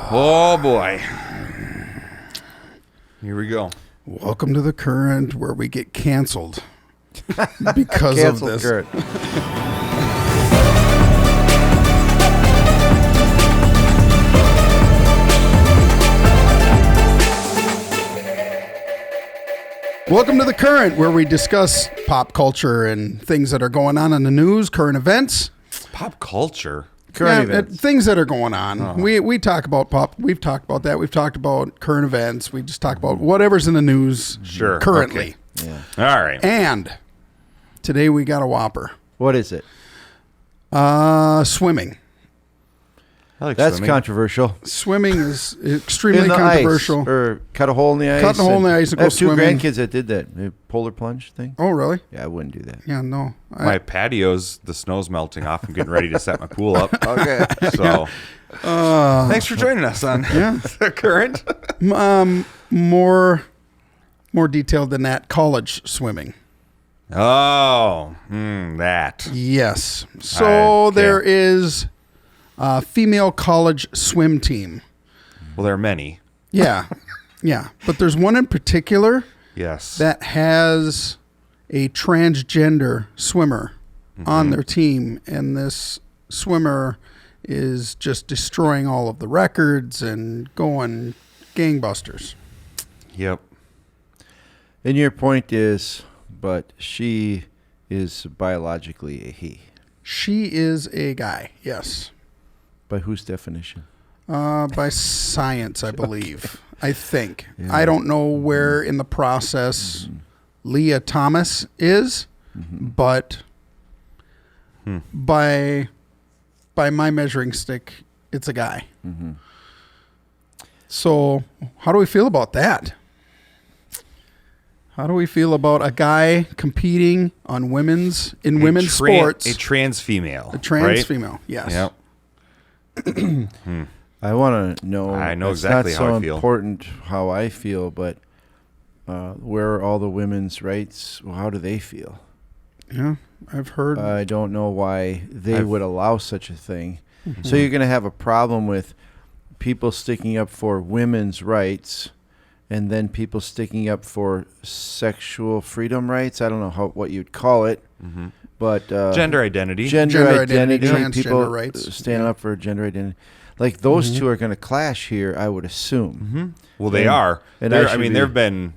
Oh, boy. Here we go. Welcome to the current where we get canceled because Canceled of this. Current. Welcome to the current where we discuss pop culture and things that are going on in the news, current events. Pop culture? Current events. Things that are going on. We talk about pop. We've talked about that. We've talked about current events. We just talk about whatever's in the news currently. Okay. Yeah. All right. And today we got a whopper. What is it? Swimming. I like That's swimming. Controversial. Swimming is extremely In the controversial. ice, or cut a hole in the ice. Cut a hole in the ice and I go have two swimming. grandkids that did that. The polar plunge thing. Oh, really? Yeah, I wouldn't do that. Yeah, no. My patio's, the snow's melting off. I'm getting ready to set my pool up. Okay. So, thanks for joining us on the current. More detailed than that. College swimming. Oh, that. Yes. So there is a female college swim team. Well, there are many. Yeah. Yeah. But there's one in particular Yes. that has a transgender swimmer on their team. And this swimmer is just destroying all of the records and going gangbusters. Yep. And your point is, but she is biologically a he. She is a guy. Yes. By whose definition? By science, I believe. I think. Yeah. I don't know where in the process Lia Thomas is, but by my measuring stick, it's a guy. So, how do we feel about that? How do we feel about a guy competing on women's sports? A trans female. A trans right? female, yes. Yep. I want to know. I know it's exactly not how so I feel. important how I feel, but where are all the women's rights? Well, how do they feel? Yeah, I've heard. I don't know why they would allow such a thing. So you're going to have a problem with people sticking up for women's rights, and then people sticking up for sexual freedom rights. I don't know what you'd call it, but Gender identity. Gender identity. transgender People rights. standing up for gender identity. Like those two are going to clash here, I would assume. Well, they are. and There I should have been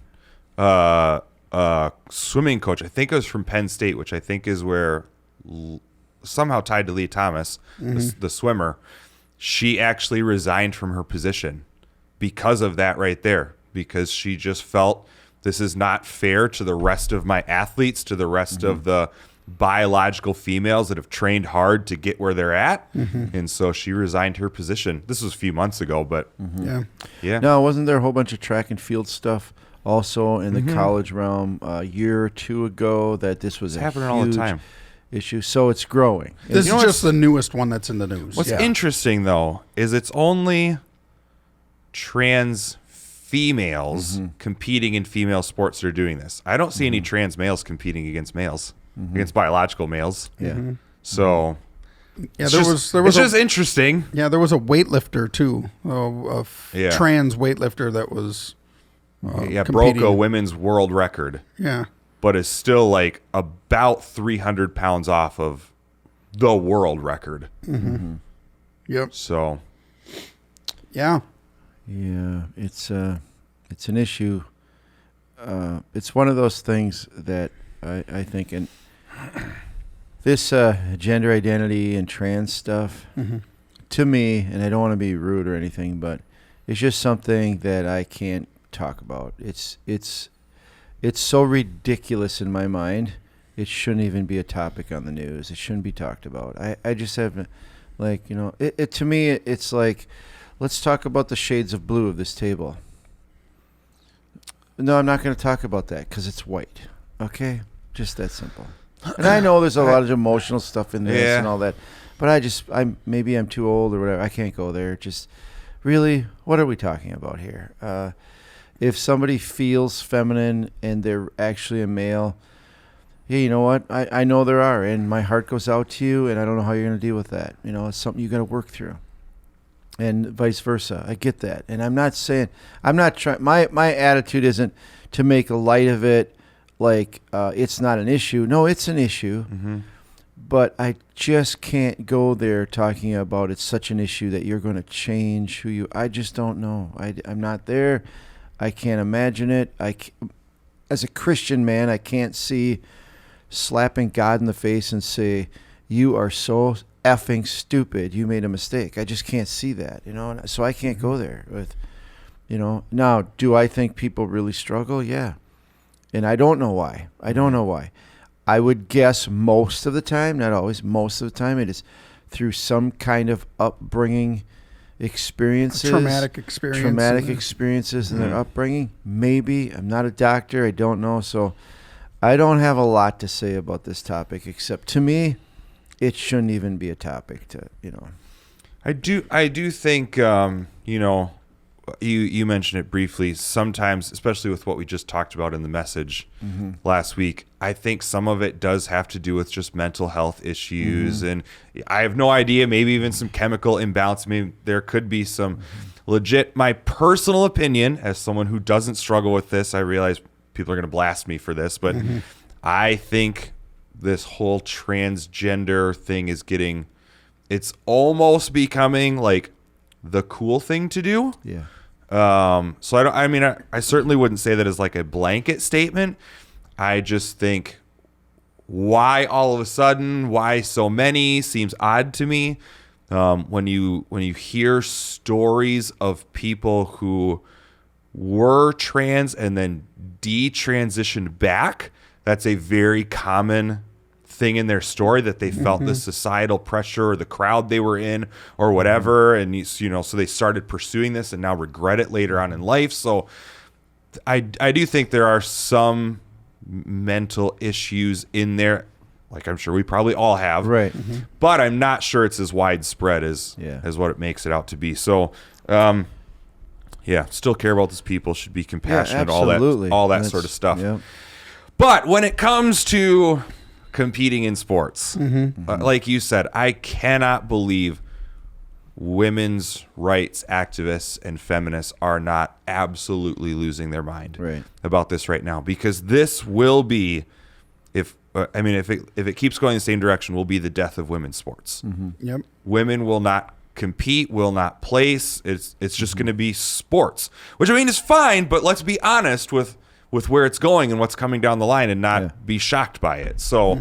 swimming coach. I think it was from Penn State, which I think is where somehow tied to Lia Thomas, the swimmer. She actually resigned from her position because of that right there, because she just felt this is not fair to the rest of my athletes, to the rest of the biological females that have trained hard to get where they're at. And so she resigned her position. This was a few months ago, but yeah. Now, wasn't there a whole bunch of track and field stuff also in the college realm a year or two ago that this was happening huge all the time. issue? So it's growing. This You know is just the newest one that's in the news. What's interesting, though, is it's only trans females competing in female sports that are doing this. I don't see any trans males competing against males, against biological males. Yeah. So Yeah, it's there was just interesting. Yeah, there was a weightlifter too, a trans weightlifter that was Broke competing. a women's world record, Yeah, but is still like about 300 pounds off of the world record. yep, So yeah, Yeah, it's an issue. It's one of those things that I think, and this gender identity and trans stuff, to me, and I don't want to be rude or anything, but it's just something that I can't talk about. It's so ridiculous in my mind. It shouldn't even be a topic on the news. It shouldn't be talked about. I just have, like, it to me, it's like, let's talk about the shades of blue of this table. No, I'm not going to talk about that because it's white. Okay? Just that simple. And I know there's a lot of emotional stuff in this and all that, but maybe I'm too old or whatever. I can't go there. Just really, what are we talking about here? If somebody feels feminine and they're actually a male, yeah, you know what? I know there are, and my heart goes out to you, and I don't know how you're going to deal with that. It's something you got to work through. and vice versa. I get that. And I'm not trying, my attitude isn't to make a light of it like it's not an issue. No, it's an issue. Mm-hmm. But I just can't go there talking about it's such an issue that you're going to change I just don't know. I'm not there. I can't imagine it. As a Christian man, I can't see slapping God in the face and say, you are so effing stupid. You made a mistake. I just can't see that, so I can't go there with, now, do I think people really struggle? Yeah. And I don't know why. I would guess most of the time, not always, most of the time, it is through some kind of upbringing experiences. Traumatic experiences in their upbringing. Maybe. I'm not a doctor. I don't know. So I don't have a lot to say about this topic, except to me, it shouldn't even be a topic I do think, you mentioned it briefly. Sometimes, especially with what we just talked about in the message last week, I think some of it does have to do with just mental health issues. And I have no idea, maybe even some chemical imbalance. Maybe there could be some legit, my personal opinion, as someone who doesn't struggle with this, I realize people are going to blast me for this, but I think this whole transgender thing is it's almost becoming like the cool thing to do. Yeah. So I certainly wouldn't say that as like a blanket statement. I just think why all of a sudden, why so many seems odd to me. When you hear stories of people who were trans and then detransitioned back, that's a very common thing in their story, that they felt the societal pressure or the crowd they were in or whatever, and so they started pursuing this and now regret it later on in life. So I do think there are some mental issues in there, like I'm sure we probably all have, right? But I'm not sure it's as widespread as what it makes it out to be. So still care about these people, should be compassionate, all that sort of stuff. Yeah. But when it comes to competing in sports, like you said, I cannot believe women's rights activists and feminists are not absolutely losing their mind about this right now, because this will be, if it keeps going the same direction, will be the death of women's sports. Yep. Women will not compete, will not place. It's just going to be sports, which is fine, but let's be honest with where it's going and what's coming down the line, and not be shocked by it. So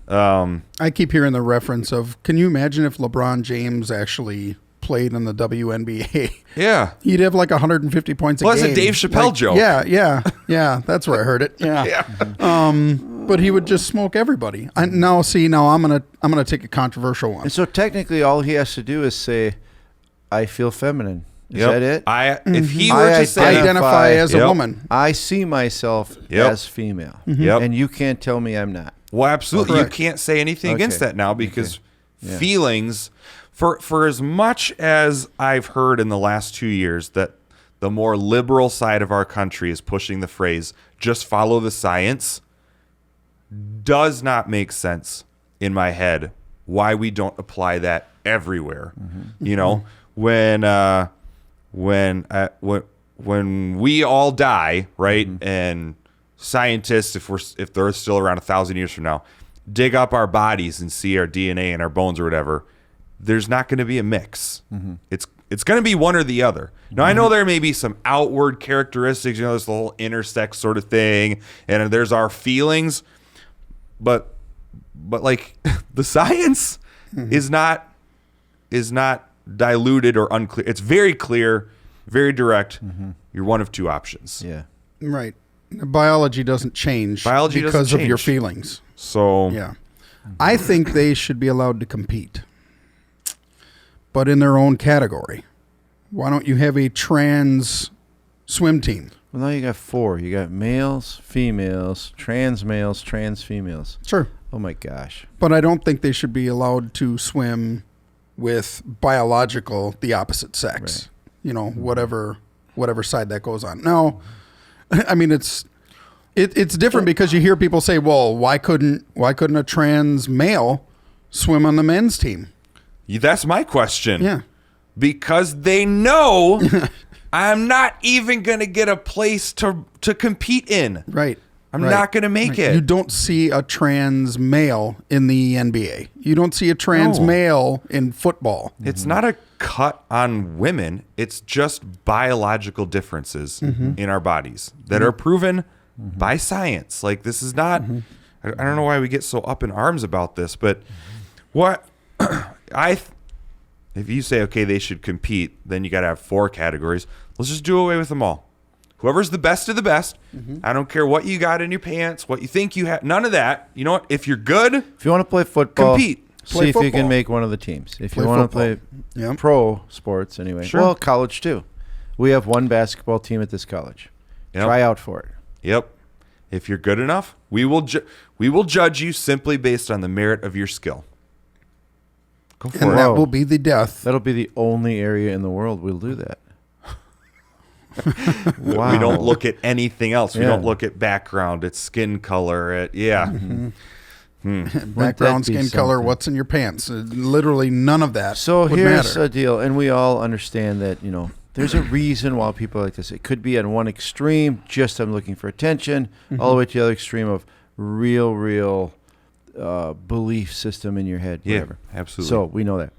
I keep hearing the reference of, can you imagine if LeBron James actually played in the WNBA? Yeah. He'd have like 150 points a game. Well, that's a Dave Chappelle joke. Yeah. That's where I heard it. Yeah. But he would just smoke everybody. Now I'm gonna take a controversial one. And so technically all he has to do is say, I feel feminine. Is that it? If he were to say, identify as a woman, I see myself as female, and you can't tell me I'm not. Well, absolutely. You can't say anything against that now, because feelings, for as much as I've heard in the last 2 years that the more liberal side of our country is pushing the phrase, just follow the science, does not make sense in my head why we don't apply that everywhere. When we all die, right? And scientists, if they're still around 1,000 years from now, dig up our bodies and see our DNA and our bones or whatever, there's not going to be a mix. It's going to be one or the other. Now, I know there may be some outward characteristics, there's the whole intersex sort of thing, and there's our feelings, but like the science is not diluted or unclear. It's very clear, very direct. You're one of two options. Yeah. Right. Biology doesn't change because of your feelings. So yeah. I think they should be allowed to compete, but in their own category. Why don't you have a trans swim team? Well, now you got 4. You got males, females, trans males, trans females. Sure. Oh my gosh. But I don't think they should be allowed to swim with the opposite sex. Right. Whatever side that goes on. Now, it's different because you hear people say, "Well, why couldn't a trans male swim on the men's team?" That's my question. Yeah. because they know I'm not even going to get a place to compete in. Right. I'm not going to make it. You don't see a trans male in the NBA. You don't see a trans male in football. It's not a cut on women. It's just biological differences in our bodies that are proven by science. Like, this is not, I don't know why we get so up in arms about this, but what if you say, okay, they should compete, then you got to have 4 categories. Let's just do away with them all. Whoever's the best of the best. I don't care what you got in your pants, what you think you have. None of that. You know what? If you're good, if you want to play football, compete. See if you can make one of the teams. If you want to play pro sports anyway. Sure. Well, college too. We have one basketball team at this college. Try out for it. Yep. If you're good enough, we will judge you simply based on the merit of your skill. Go for it. And that will be the death. That'll be the only area in the world we'll do that. Wow. We don't look at anything else. We don't look at background, at skin color, background, skin color, what's in your pants. Literally none of that. So would here's matter. a deal, and we all understand that, there's a reason why people are like this. It could be on one extreme, just I'm looking for attention, all the way to the other extreme of real belief system in your head, whatever. Yeah, absolutely. So we know that.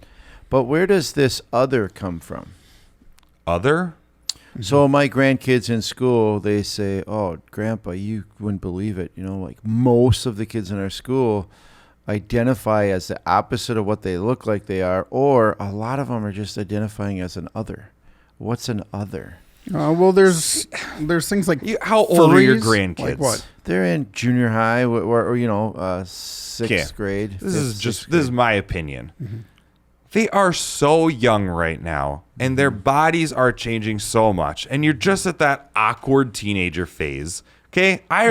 But where does this other come from? Other? So my grandkids in school, they say, "Oh, Grandpa, you wouldn't believe it. Like most of the kids in our school identify as the opposite of what they look like they are, or a lot of them are just identifying as an other." What's an other? Well, there's things like how old are your furries? grandkids? Like what? They're in junior high or 6th grade. This is my opinion. They are so young right now, and their bodies are changing so much, and you're just at that awkward teenager phase. Okay, I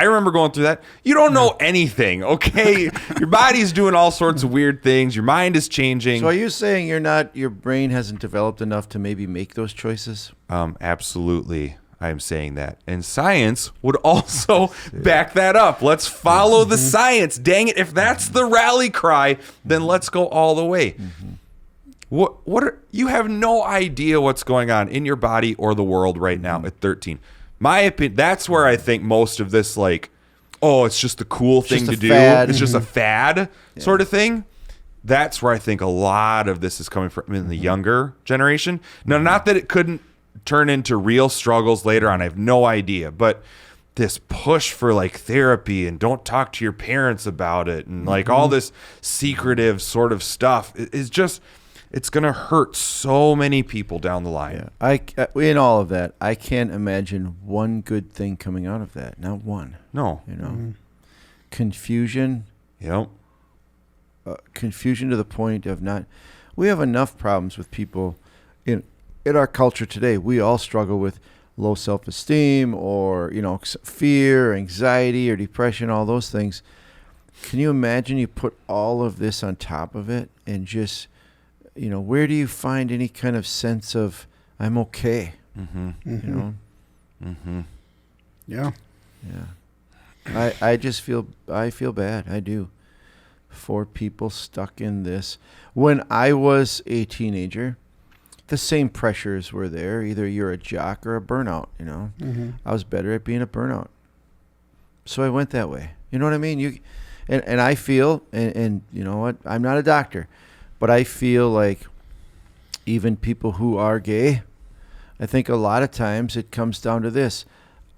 remember going through that. You don't know anything. Okay, your body's doing all sorts of weird things. Your mind is changing. So are you saying your brain hasn't developed enough to maybe make those choices? Absolutely. I am saying that. And science would also back that up. Let's follow the science. Dang it. If that's the rally cry, then let's go all the way. You have no idea what's going on in your body or the world right now at 13. My opinion, that's where I think most of this, it's just the cool thing to do. Fad. It's just a fad sort of thing. That's where I think a lot of this is coming from in the younger generation. Now, not that it couldn't turn into real struggles later on. I have no idea. But this push for therapy and don't talk to your parents about it and all this secretive sort of stuff is just, it's going to hurt so many people down the line. Yeah. In all of that, I can't imagine one good thing coming out of that. Not one. No. Confusion. Yep. Confusion to the point of not. We have enough problems with people in our culture today. We all struggle with low self-esteem or fear, anxiety, or depression. All those things. Can you imagine you put all of this on top of it and just, where do you find any kind of sense of I'm okay? Yeah. I just feel bad. I do. For people stuck in this. When I was a teenager, the same pressures were there. Either you're a jock or a burnout, I was better at being a burnout. So I went that way. You know what I mean? And I feel, and you know what? I'm not a doctor, but I feel like even people who are gay, I think a lot of times it comes down to this.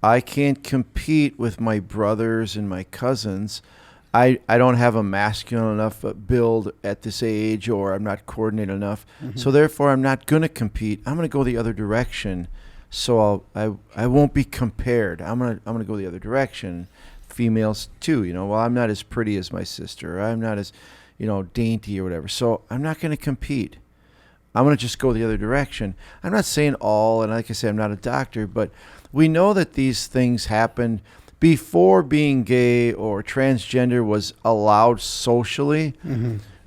I can't compete with my brothers and my cousins. I don't have a masculine enough build at this age, or I'm not coordinated enough. So therefore, I'm not going to compete. I'm going to go the other direction. So I won't be compared. I'm gonna go the other direction. Females too, well, I'm not as pretty as my sister. Or I'm not as, dainty or whatever. So I'm not going to compete. I'm going to just go the other direction. I'm not saying all, and like I say, I'm not a doctor, but we know that these things happen before being gay or transgender was allowed socially.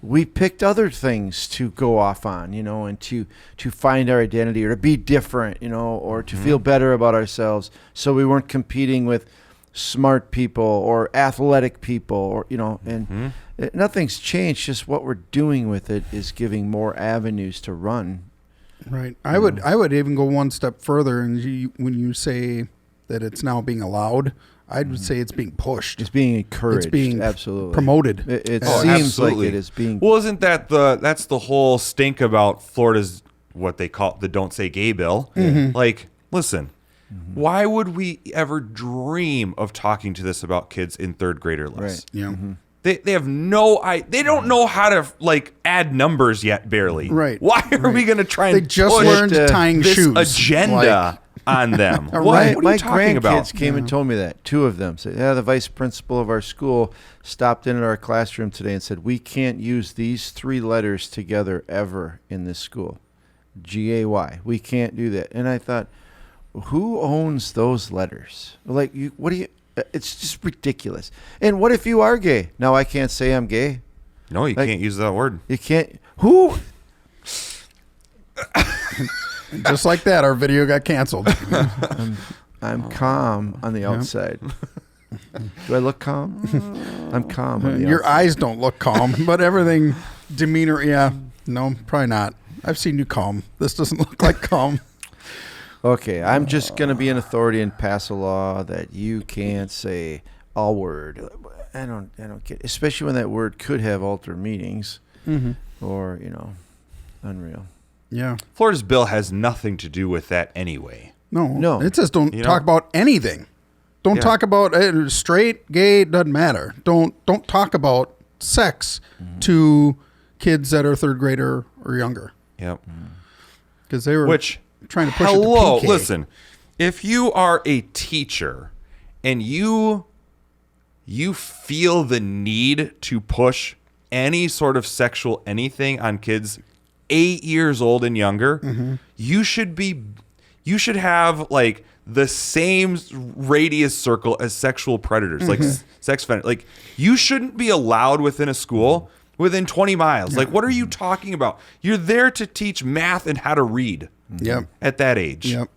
We picked other things to go off on, and to find our identity or to be different, or to feel better about ourselves. So we weren't competing with smart people or athletic people, or nothing's changed. Just what we're doing with it is giving more avenues to run Right. I would even go one step further, and when you say that it's now being allowed, I would say it's being pushed. It's being encouraged. It's being absolutely promoted. It Oh, seems absolutely. like it is being. Well, isn't that's the whole stink about Florida's what they call the "Don't Say Gay" bill? Like, listen, why would we ever dream of talking to this about kids in third grade or less? Right. Yeah. They have they don't know how to like add numbers yet, barely. Right. Why are we going to try and They just push learned tying this shoes. agenda on them? What, Right. what are My you talking grandkids about? came and told me that. Two of them said, "Yeah, the vice principal of our school stopped in at our classroom today and said we can't use these 3 letters together ever in this school. GAY. We can't do that." And I thought, who owns those letters? Like, what do you? It's just ridiculous. And what if you are gay? Now I can't say I'm gay. No, you can't use that word. You can't. Who? Just like that, our video got canceled. I'm calm on the outside. Do I look calm? I'm calm on the Your outside. eyes don't look calm, but everything, demeanor, yeah. No, probably not. I've seen you calm. This doesn't look like calm. Okay, I'm just going to be an authority and pass a law that you can't say a word. I don't get, especially when that word could have altered meanings or, unreal. Yeah. Florida's bill has nothing to do with that anyway. No. It says don't You talk know- about anything. Don't Yeah. talk about straight, gay, doesn't matter. Don't talk about sex to kids that are third grader or younger, Yep. because they were Which trying to push hello, it to PK. listen. If you are a teacher and you feel the need to push any sort of sexual anything on kids 8 years old and younger, you should have like the same radius circle as sexual predators, like sex offenders. Like, you shouldn't be allowed within a school within 20 miles. Like, what are you talking about? You're there to teach math and how to read. Yep. At that age. Yep.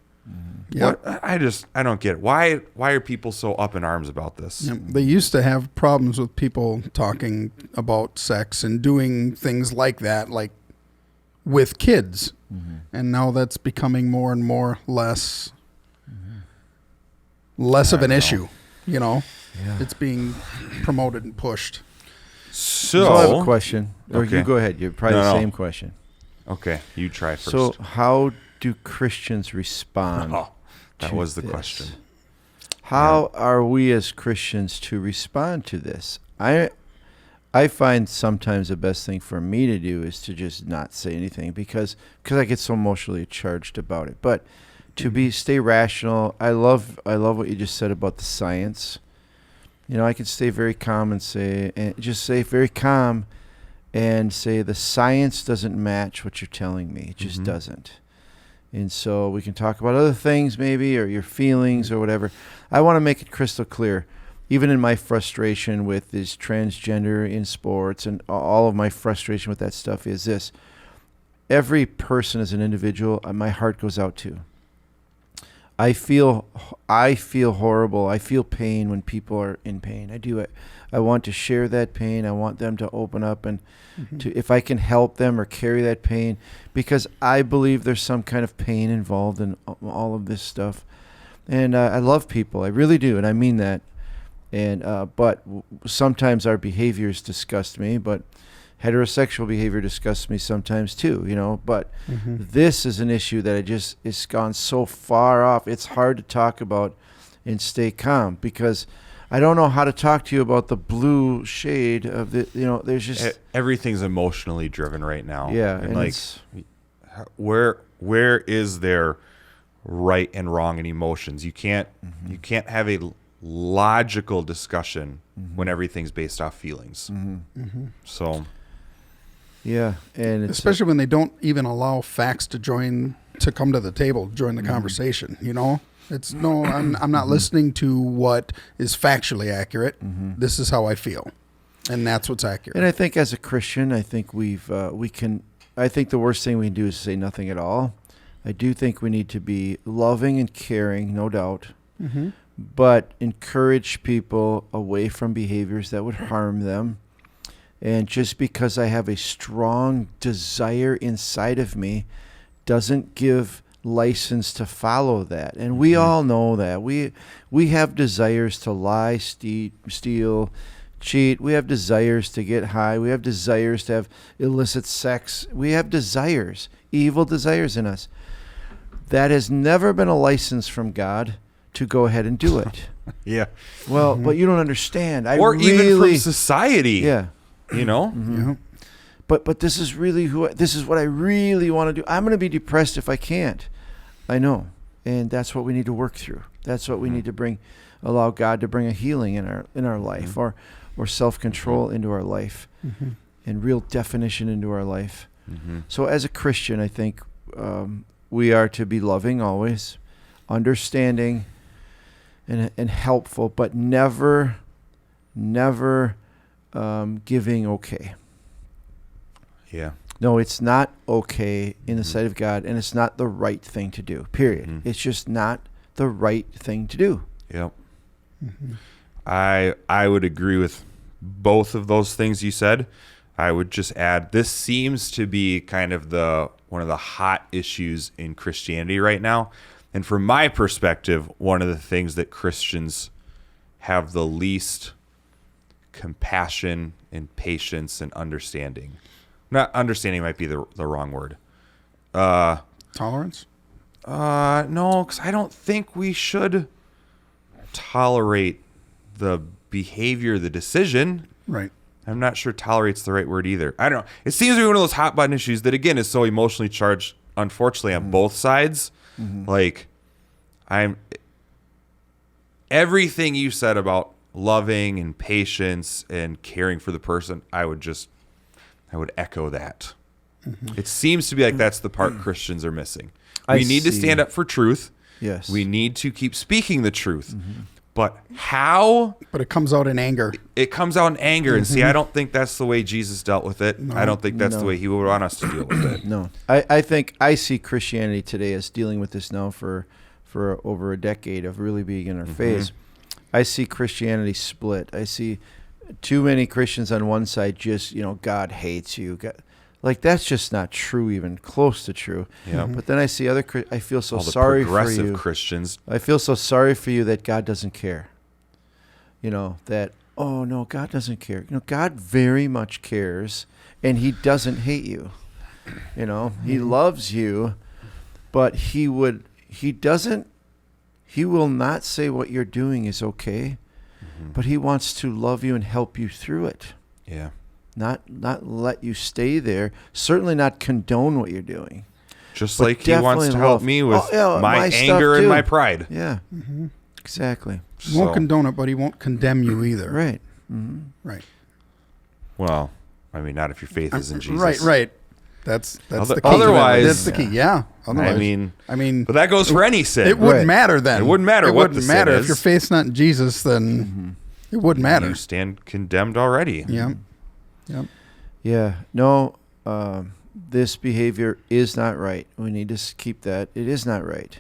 Yep. What? I don't get it. Why are people so up in arms about this? Yep. They used to have problems with people talking about sex and doing things like that, like with kids. And now that's becoming more and more less of an issue. Yeah. It's being promoted and pushed. So I have a question. Or Okay. you go ahead. You're probably No, the no. same question. Okay, you try first. So how do Christians respond? That to was the this? question. How are we as Christians to respond to this? I find sometimes the best thing for me to do is to just not say anything because I get so emotionally charged about it. But to stay rational, I love what you just said about the science. I can stay very calm and say very calm and say the science doesn't match what you're telling me. It just doesn't. And so we can talk about other things maybe, or your feelings or whatever. I want to make it crystal clear, even in my frustration with this transgender in sports and all of my frustration with that stuff is this. Every person as an individual, my heart goes out to. I feel horrible. I feel pain when people are in pain. I do. I want to share that pain. I want them to open up and if I can help them or carry that pain, because I believe there's some kind of pain involved in all of this stuff. And I love people. I really do. And I mean that. And but sometimes our behaviors disgust me, but heterosexual behavior disgusts me sometimes too, but this is an issue that it's gone so far off. It's hard to talk about and stay calm because I don't know how to talk to you about the blue shade of there's just Everything's emotionally driven right now. Yeah, And and like, where is there right and wrong in emotions? You can't have a logical discussion when everything's based off feelings. So yeah, and it's Especially when they don't even allow facts to come to the table, join the conversation, It's no, I'm not listening to what is factually accurate. This is how I feel. And that's what's accurate. And I think as a Christian, I think I think the worst thing we can do is say nothing at all. I do think we need to be loving and caring, no doubt, but encourage people away from behaviors that would harm them. And just because I have a strong desire inside of me doesn't give license to follow that. And we all know that. We have desires to lie, steal, cheat. We have desires to get high. We have desires to have illicit sex. We have desires, evil desires in us. That has never been a license from God to go ahead and do it. Yeah. Well, but you don't understand. Even from society. Yeah. You know? Yeah. But this is really this is what I really want to do. I'm going to be depressed if I can't. I know. And that's what we need to work through. That's what we need to allow God to bring a healing in our life, or self-control into our life, and real definition into our life. So as a Christian, I think we are to be loving always, understanding, and helpful, but never giving okay. Yeah. No, it's not okay in the sight of God, and it's not the right thing to do, period. It's just not the right thing to do. Yep. I would agree with both of those things you said. I would just add, this seems to be kind of one of the hot issues in Christianity right now. And from my perspective, one of the things that Christians have the least compassion and patience and understanding. Not understanding might be the wrong word. Tolerance? No, because I don't think we should tolerate the behavior, the decision. Right. I'm not sure tolerate's the right word either. I don't know. It seems to be one of those hot button issues that, again, is so emotionally charged, unfortunately, on both sides. Like, everything you said about loving and patience and caring for the person, I would echo that. It seems to be like that's the part Christians are missing. We need to stand up for truth. Yes. We need to keep speaking the truth. But how? But it comes out in anger. It comes out in anger. And see, I don't think that's the way Jesus dealt with it. I don't think that's the way he would want us to deal with it. No. I think I see Christianity today as dealing with this now for over a decade of really being in our phase. I see Christianity split. I see too many Christians on one side just, God hates you. Like, that's just not true, even close to true. Yeah. But then I see I feel so All the sorry for progressive you. Christians. I feel so sorry for you that God doesn't care. That, oh, no, God doesn't care. God very much cares, and he doesn't hate you. He loves you, but he will not say what you're doing is okay, but he wants to love you and help you through it. Yeah. Not let you stay there. Certainly not condone what you're doing. Just But like he wants to help me with my anger and my pride. Yeah, exactly. He won't condone it, but he won't condemn you either. Right. Right. Well, I mean, not if your faith is in Jesus. Right. That's the key. Otherwise, that's the key. Yeah. Otherwise, I mean, but that goes for any sin. it wouldn't matter then. It wouldn't matter It what wouldn't the matter sin if is. your faith's not in Jesus. Then it wouldn't matter. You stand condemned already. Yeah. Yep. Yeah. No, this behavior is not right. We need to keep that. It is not right.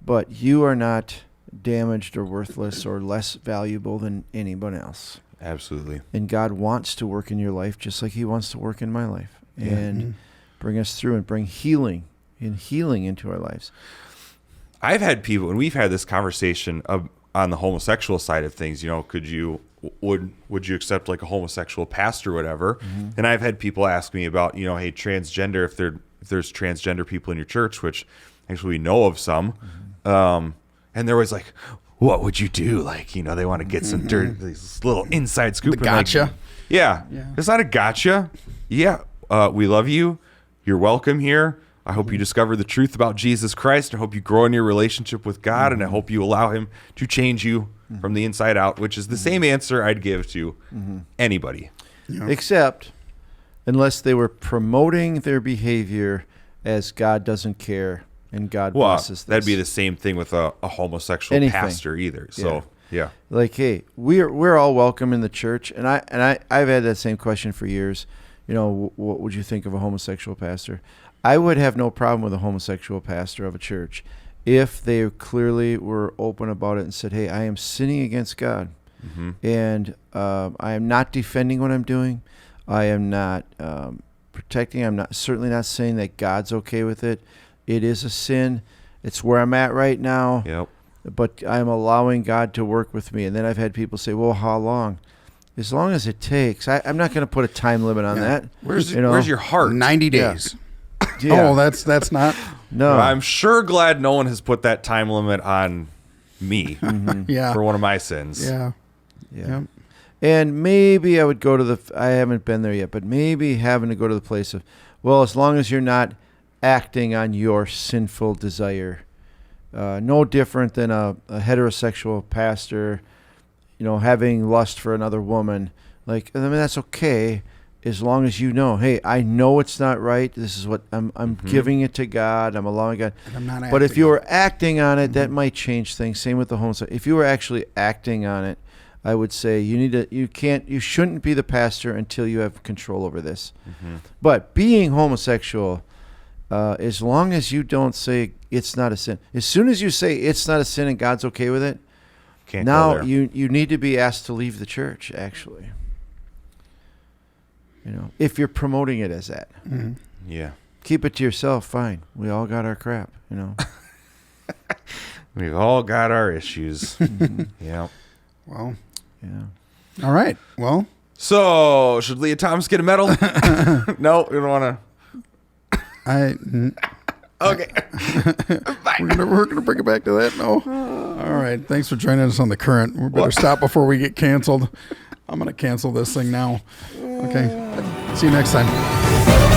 But you are not damaged or worthless or less valuable than anyone else. Absolutely. And God wants to work in your life just like he wants to work in my life. And bring us through and bring healing into our lives. I've had people, and we've had this conversation on the homosexual side of things. Would you accept like a homosexual pastor or whatever? And I've had people ask me about, hey, transgender, if there's transgender people in your church, which actually we know of some, and they're always like, what would you do? Like, they want to get some dirt, this little inside scoop. The gotcha. Like, yeah. It's not a gotcha. Yeah. We love you. You're welcome here. I hope you discover the truth about Jesus Christ. I hope you grow in your relationship with God, and I hope you allow him to change you from the inside out, which is the same answer I'd give to anybody. Yeah. Except unless they were promoting their behavior as God doesn't care and God blesses this. That'd be the same thing with a homosexual pastor either. So, yeah. Like, hey, we're all welcome in the church, and I've had that same question for years. What would you think of a homosexual pastor? I would have no problem with a homosexual pastor of a church if they clearly were open about it and said, hey, I am sinning against God, and I am not defending what I'm doing. I am not protecting. I'm certainly not saying that God's okay with it. It is a sin. It's where I'm at right now. Yep. But I'm allowing God to work with me. And then I've had people say, well, how long? As long as it takes. I'm not going to put a time limit on that. Where's your heart? 90 days. Yeah. Oh, that's not. No. I'm sure glad no one has put that time limit on me Yeah. for one of my sins. Yeah. Yeah. Yep. And maybe I would go to I haven't been there yet, but maybe having to go to the place of, well, as long as you're not acting on your sinful desire, no different than a heterosexual pastor, having lust for another woman. Like, I mean, that's okay as long as you know, hey, I know it's not right. This is what I'm giving it to God. I'm allowing God. And I'm not But if acting you on were acting on it, that might change things. Same with the homosexual. If you were actually acting on it, I would say you shouldn't be the pastor until you have control over this. But being homosexual, as long as you don't say it's not a sin, as soon as you say it's not a sin and God's okay with it, Can't go there. you need to be asked to leave the church, actually. If you're promoting it as that. Yeah. Keep it to yourself, fine. We all got our crap, We've all got our issues. Yeah. Well, Yeah. all right. Well, So, should Lia Thomas get a medal? No, we don't want to. Okay. we're gonna bring it back to that. No. All right. Thanks for joining us on The Current. We better stop before we get canceled. I'm gonna cancel this thing now. Okay. See you next time.